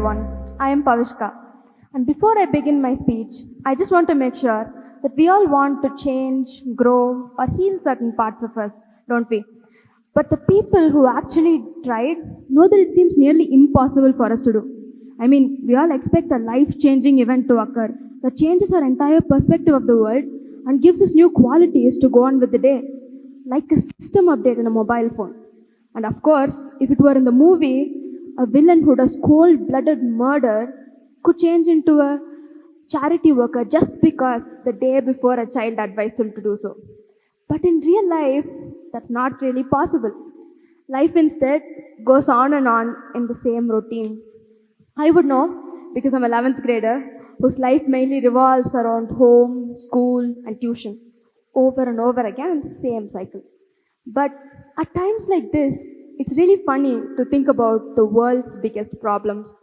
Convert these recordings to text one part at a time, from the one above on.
everyone. I am Pavishka. And before I begin my speech, I just want to make sure that we all want to change, grow, or heal certain parts of us, don't we? But the people who actually tried know that it seems nearly impossible for us to do. I mean, we all expect a life-changing event to occur that changes our entire perspective of the world and gives us new qualities to go on with the day, like a system update in a mobile phone. And of course, if it were in the movie, a villain who does cold-blooded murder could change into a charity worker just because the day before a child advised him to do so. But in real life, that's not really possible. Life instead goes on and on in the same routine. I would know because I'm an 11th grader whose life mainly revolves around home, school, and tuition, over and over again in the same cycle. But at times like this, it's really funny to think about the world's biggest problems.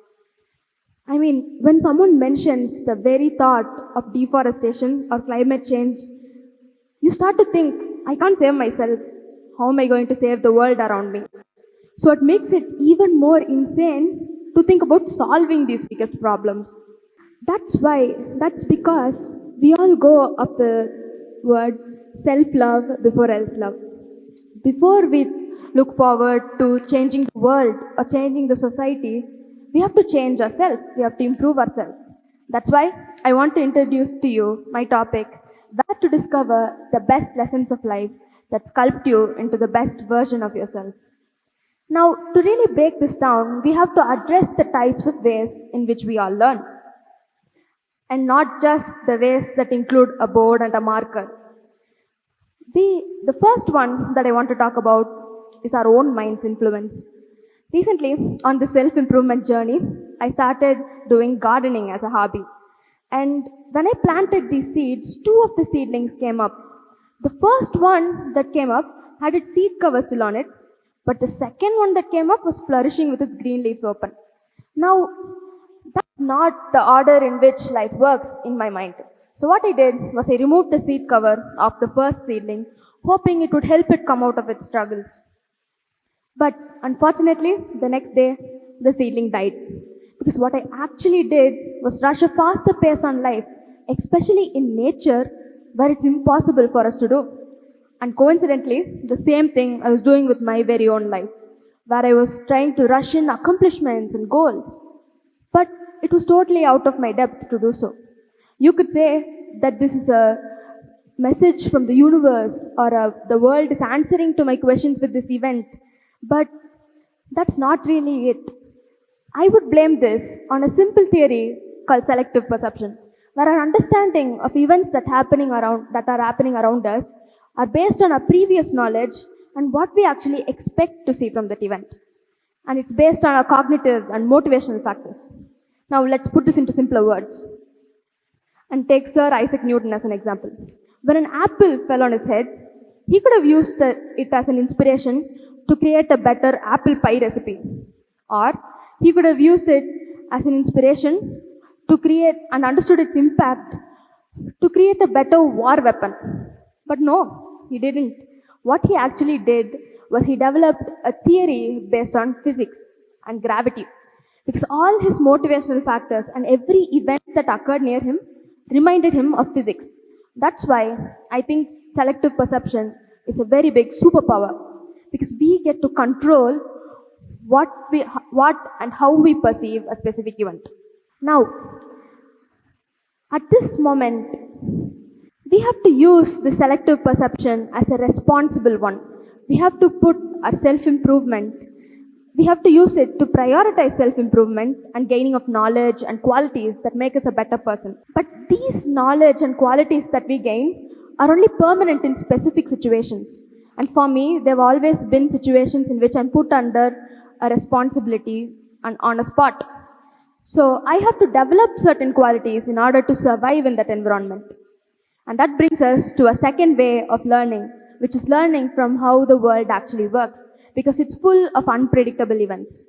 I mean, when someone mentions the very thought of deforestation or climate change, you start to think, I can't save myself. How am I going to save the world around me? So it makes it even more insane to think about solving these biggest problems. That's because we all go of the word self-love before else love. Before we look forward to changing the world or changing the society, we have to change ourselves. We have to improve ourselves. That's why I want to introduce to you my topic, that to discover the best lessons of life that sculpt you into the best version of yourself. Now, to really break this down, we have to address the types of ways in which we all learn, and not just the ways that include a board and a marker. The first one that I want to talk about is our own mind's influence. Recently, on the self-improvement journey, I started doing gardening as a hobby. And when I planted these seeds, 2 of the seedlings came up. The first one that came up had its seed cover still on it, but the second one that came up was flourishing with its green leaves open. Now, that's not the order in which life works in my mind. So what I did was I removed the seed cover of the first seedling, hoping it would help it come out of its struggles. But unfortunately, the next day, the seedling died. Because what I actually did was rush a faster pace on life, especially in nature, where it's impossible for us to do. And coincidentally, the same thing I was doing with my very own life, where I was trying to rush in accomplishments and goals. But it was totally out of my depth to do so. You could say that this is a message from the universe, or the world is answering to my questions with this event. But that's not really it. I would blame this on a simple theory called selective perception, where our understanding of events that are happening around us are based on our previous knowledge and what we actually expect to see from that event. And it's based on our cognitive and motivational factors. Now let's put this into simpler words and take Sir Isaac Newton as an example. When an apple fell on his head, he could have used it as an inspiration to create a better apple pie recipe. Or he could have used it as an inspiration to create and understood its impact to create a better war weapon. But no, he didn't. What he actually did was he developed a theory based on physics and gravity. Because all his motivational factors and every event that occurred near him reminded him of physics. That's why I think selective perception is a very big superpower, because we get to control what and how we perceive a specific event. Now, at this moment, we have to use the selective perception as a responsible one. We have to put our self-improvement, we have to use it to prioritize self-improvement and gaining of knowledge and qualities that make us a better person. But these knowledge and qualities that we gain are only permanent in specific situations. And for me, there have always been situations in which I'm put under a responsibility and on a spot. So I have to develop certain qualities in order to survive in that environment. And that brings us to a second way of learning, which is learning from how the world actually works, because it's full of unpredictable events.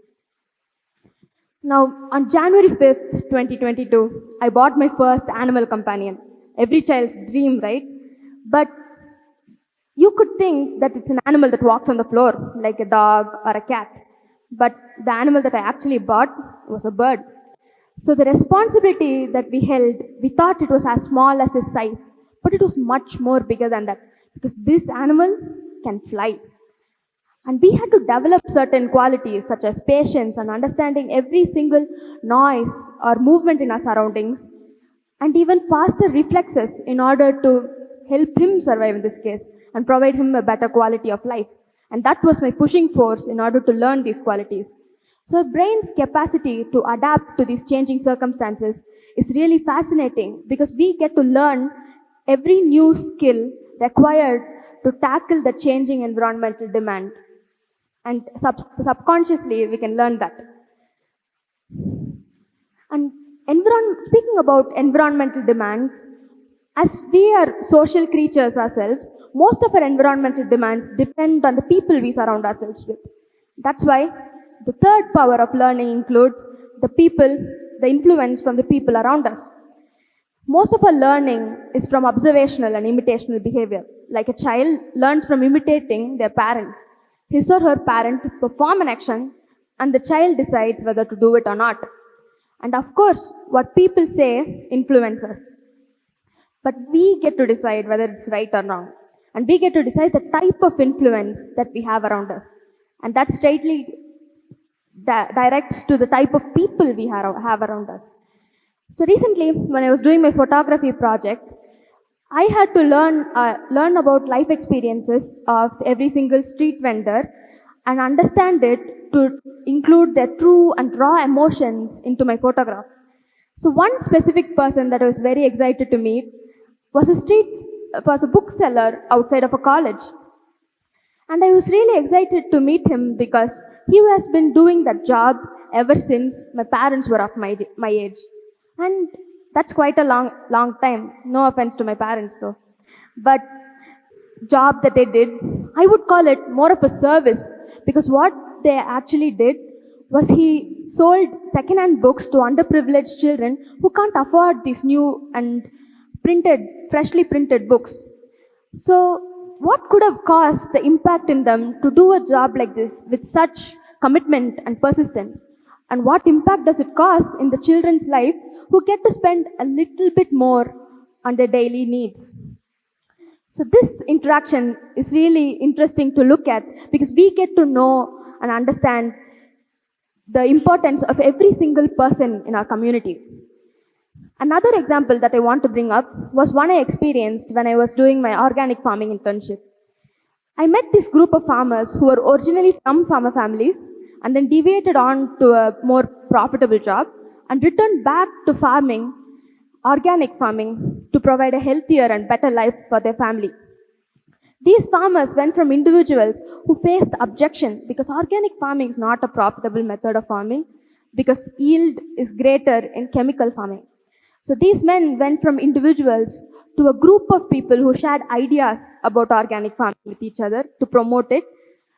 Now, on January 5th, 2022, I bought my first animal companion. Every child's dream, right? But you could think that it's an animal that walks on the floor, like a dog or a cat. But the animal that I actually bought was a bird. So the responsibility that we held, we thought it was as small as his size, but it was much more bigger than that because this animal can fly. And we had to develop certain qualities such as patience and understanding every single noise or movement in our surroundings, and even faster reflexes in order to help him survive in this case and provide him a better quality of life. And that was my pushing force in order to learn these qualities. So our brain's capacity to adapt to these changing circumstances is really fascinating because we get to learn every new skill required to tackle the changing environmental demand. And subconsciously, we can learn that. And speaking about environmental demands, as we are social creatures ourselves, most of our environmental demands depend on the people we surround ourselves with. That's why the third power of learning includes the people, the influence from the people around us. Most of our learning is from observational and imitational behavior. Like a child learns from imitating their parents. His or her parent perform an action, and the child decides whether to do it or not. And of course, what people say influences us. But we get to decide whether it's right or wrong. And we get to decide the type of influence that we have around us. And that straightly directs to the type of people we have around us. So recently, when I was doing my photography project, I had to learn about life experiences of every single street vendor and understand it to include their true and raw emotions into my photograph. So one specific person that I was very excited to meet was a bookseller outside of a college. And I was really excited to meet him because he has been doing that job ever since my parents were of my age. And that's quite a long time. No offense to my parents though. But job that they did, I would call it more of a service because what they actually did was he sold second-hand books to underprivileged children who can't afford these new and freshly printed books. So what could have caused the impact in them to do a job like this with such commitment and persistence? And what impact does it cause in the children's life who get to spend a little bit more on their daily needs? So this interaction is really interesting to look at because we get to know and understand the importance of every single person in our community. Another example that I want to bring up was one I experienced when I was doing my organic farming internship. I met this group of farmers who were originally from farmer families and then deviated on to a more profitable job and returned back to farming, organic farming, to provide a healthier and better life for their family. These farmers went from individuals who faced objection because organic farming is not a profitable method of farming because yield is greater in chemical farming. So these men went from individuals to a group of people who shared ideas about organic farming with each other to promote it.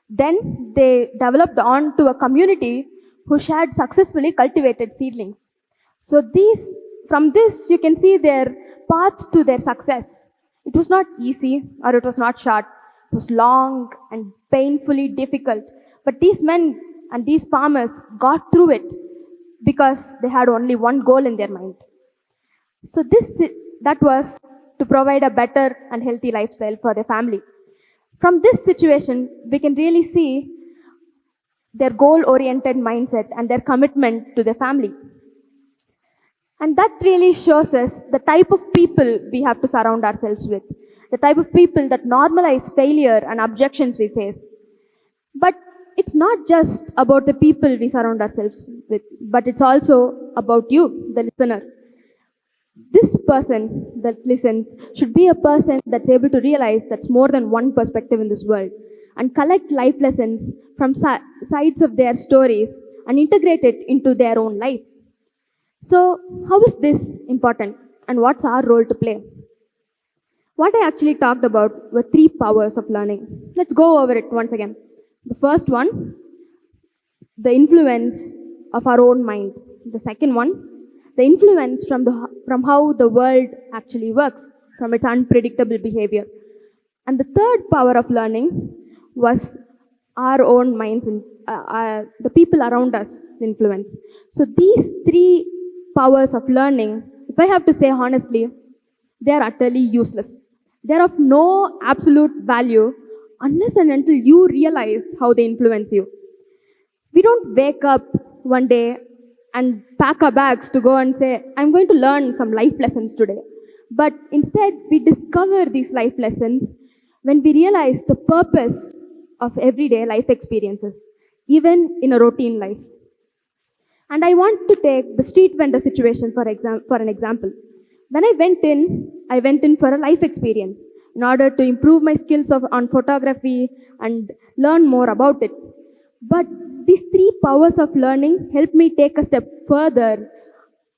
Then they developed on to a community who shared successfully cultivated seedlings. So from this, you can see their path to their success. It was not easy or it was not short. It was long and painfully difficult. But these men and these farmers got through it because they had only one goal in their mind. So that was to provide a better and healthy lifestyle for their family. From this situation, we can really see their goal-oriented mindset and their commitment to their family. And that really shows us the type of people we have to surround ourselves with, the type of people that normalize failure and objections we face. But it's not just about the people we surround ourselves with, but it's also about you, the listener. This person that listens should be a person that's able to realize that's more than one perspective in this world and collect life lessons from sides of their stories and integrate it into their own life. So how is this important and what's our role to play? What I actually talked about were 3 powers of learning. Let's go over it once again. The first one, the influence of our own mind. The second one, the influence from how the world actually works, from its unpredictable behavior. And the third power of learning was our own minds and the people around us influence. So these 3 powers of learning, if I have to say honestly, they are utterly useless. They are of no absolute value unless and until you realize how they influence you. We don't wake up one day and pack our bags to go and say, I'm going to learn some life lessons today. But instead, we discover these life lessons when we realize the purpose of everyday life experiences, even in a routine life. And I want to take the street vendor situation for an example. When I went in for a life experience in order to improve my skills on photography and learn more about it. But these three powers of learning helped me take a step further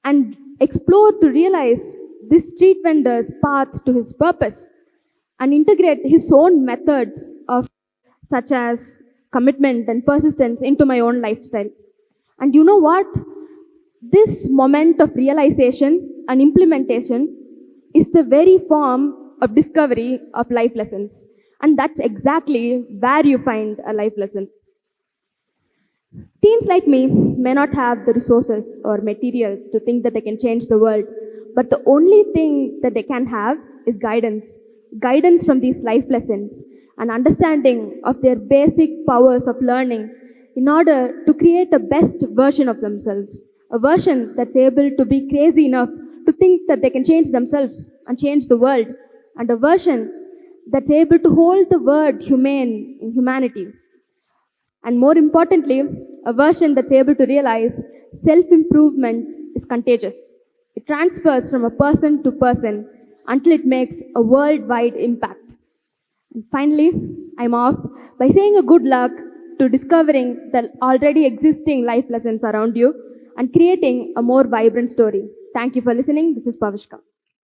and explore to realize this street vendor's path to his purpose and integrate his own methods of such as commitment and persistence into my own lifestyle. And you know what? This moment of realization and implementation is the very form of discovery of life lessons. And that's exactly where you find a life lesson. Teens like me may not have the resources or materials to think that they can change the world, but the only thing that they can have is guidance from these life lessons and understanding of their basic powers of learning in order to create a best version of themselves, a version that's able to be crazy enough to think that they can change themselves and change the world, and a version that's able to hold the word humane in humanity. And more importantly, a version that's able to realize self-improvement is contagious. It transfers from a person to person until it makes a worldwide impact. And finally, I'm off by saying a good luck to discovering the already existing life lessons around you and creating a more vibrant story. Thank you for listening. This is Pavishka.